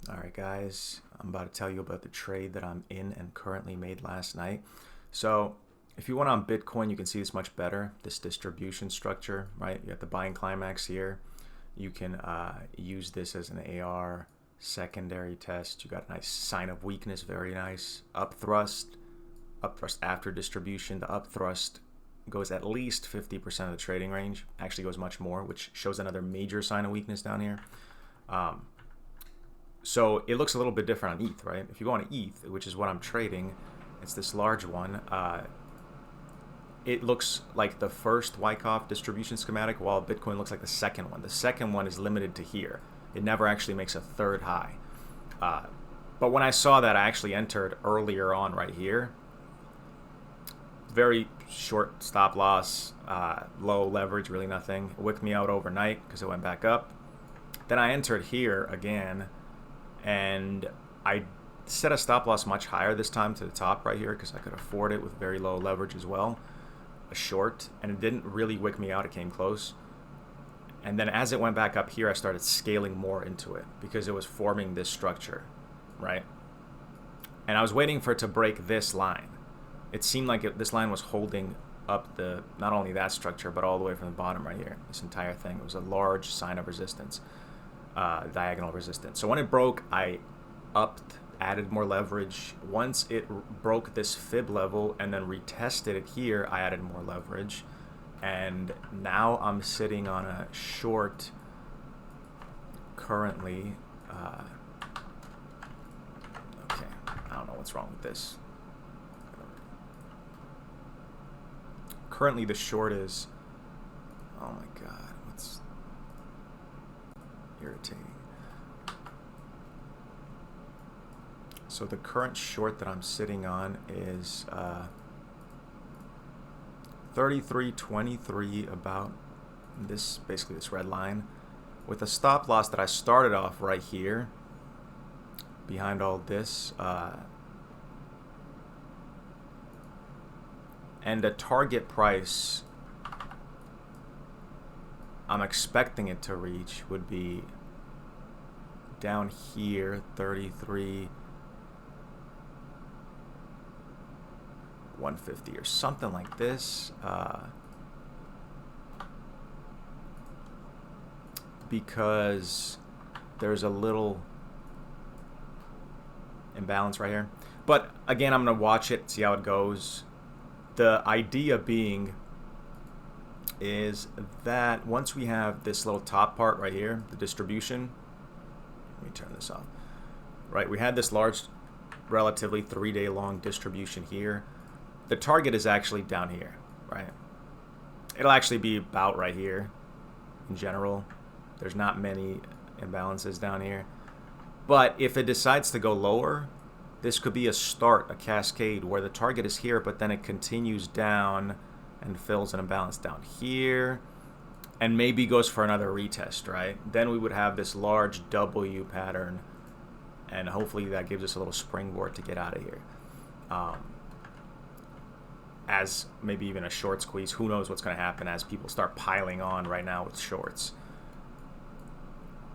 Alright guys, I'm about to tell you about the trade that I'm in and currently made last night. So if you went on Bitcoin, you can see this much better, this distribution structure, right? You have the buying climax here. You can use this as an AR secondary test. You got a nice sign of weakness, very nice. Up thrust after distribution. The up thrust goes at least 50% of the trading range, actually goes much more, which shows another major sign of weakness down here. So it looks a little bit different on ETH, right? If you go on ETH, which is what I'm trading, it's this large one. It looks like the first WYCKOFF distribution schematic, while Bitcoin looks like the second one. The second one is limited to here. It never actually makes a third high. But when I saw that, I actually entered earlier on right here. Very short stop loss, low leverage, really nothing. It wicked me out overnight because it went back up. Then I entered here again, and I set a stop loss much higher this time to the top right here because I could afford it with very low leverage as well. A short, and it didn't really wick me out. It came close. And then as it went back up here, I started scaling more into it because it was forming this structure, right? And I was waiting for it to break this line. It seemed like this line was holding up the, not only that structure, but all the way from the bottom right here. This entire thing. It was a large sign of resistance, diagonal resistance. So when it broke, I upped, added more leverage. Once it broke this fib level and then retested it here, I added more leverage. And now I'm sitting on a short currently. Okay, I don't know what's wrong with this. Currently the short is, oh my god, what's irritating. So the current short that I'm sitting on is 33.23, about this, basically this red line, with a stop loss that I started off right here behind all this, and a target price I'm expecting it to reach would be down here, 33 150 or something like this, because there's a little imbalance right here. But again, I'm gonna watch it, see how it goes. The idea being is that once we have this little top part right here, the distribution, let me turn this off, right? We had this large, relatively 3-day long distribution here. The target is actually down here, right? It'll actually be about right here in general. There's not many imbalances down here. But if it decides to go lower, this could be a start, a cascade, where the target is here, but then it continues down and fills an imbalance down here, and maybe goes for another retest, right? Then we would have this large W pattern, and hopefully that gives us a little springboard to get out of here. As maybe even a short squeeze. Who knows what's going to happen as people start piling on right now with shorts.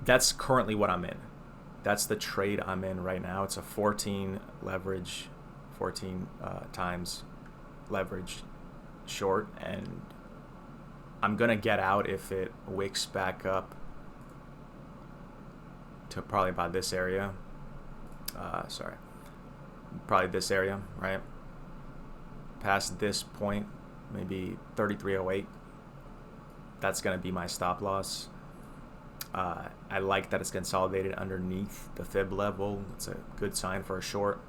That's currently what I'm in. That's the trade I'm in right now. It's a 14 leverage, 14 times leverage short, and I'm going to get out if it wicks back up to probably about this area. Probably this area, right? Past this point, maybe 33.08, that's going to be my stop loss. I like that it's consolidated underneath the fib level. It's a good sign for a short.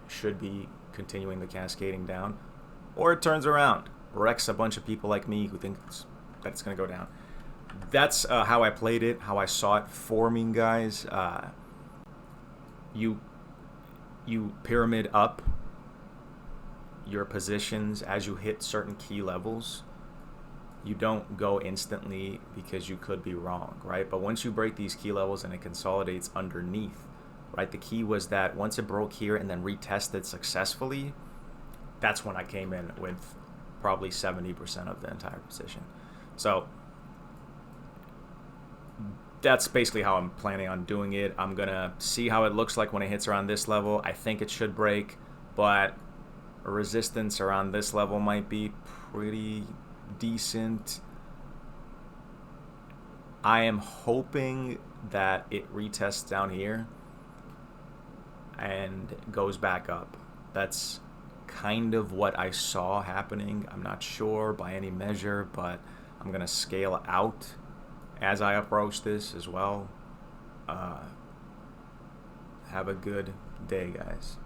Should be continuing the cascading down, or it turns around, wrecks a bunch of people like me who think that it's going to go down. That's how I played it, how I saw it forming, guys. You pyramid up your positions as you hit certain key levels. You don't go instantly because you could be wrong, right? But once you break these key levels and it consolidates underneath, right? The key was that once it broke here and then retested successfully, that's when I came in with probably 70% of the entire position. So that's basically how I'm planning on doing it. I'm going to see how it looks like when it hits around this level. I think it should break, but a resistance around this level might be pretty decent. I am hoping that it retests down here and goes back up. That's kind of what I saw happening. I'm not sure by any measure, but I'm going to scale out as I approach this as well. Have a good day, guys.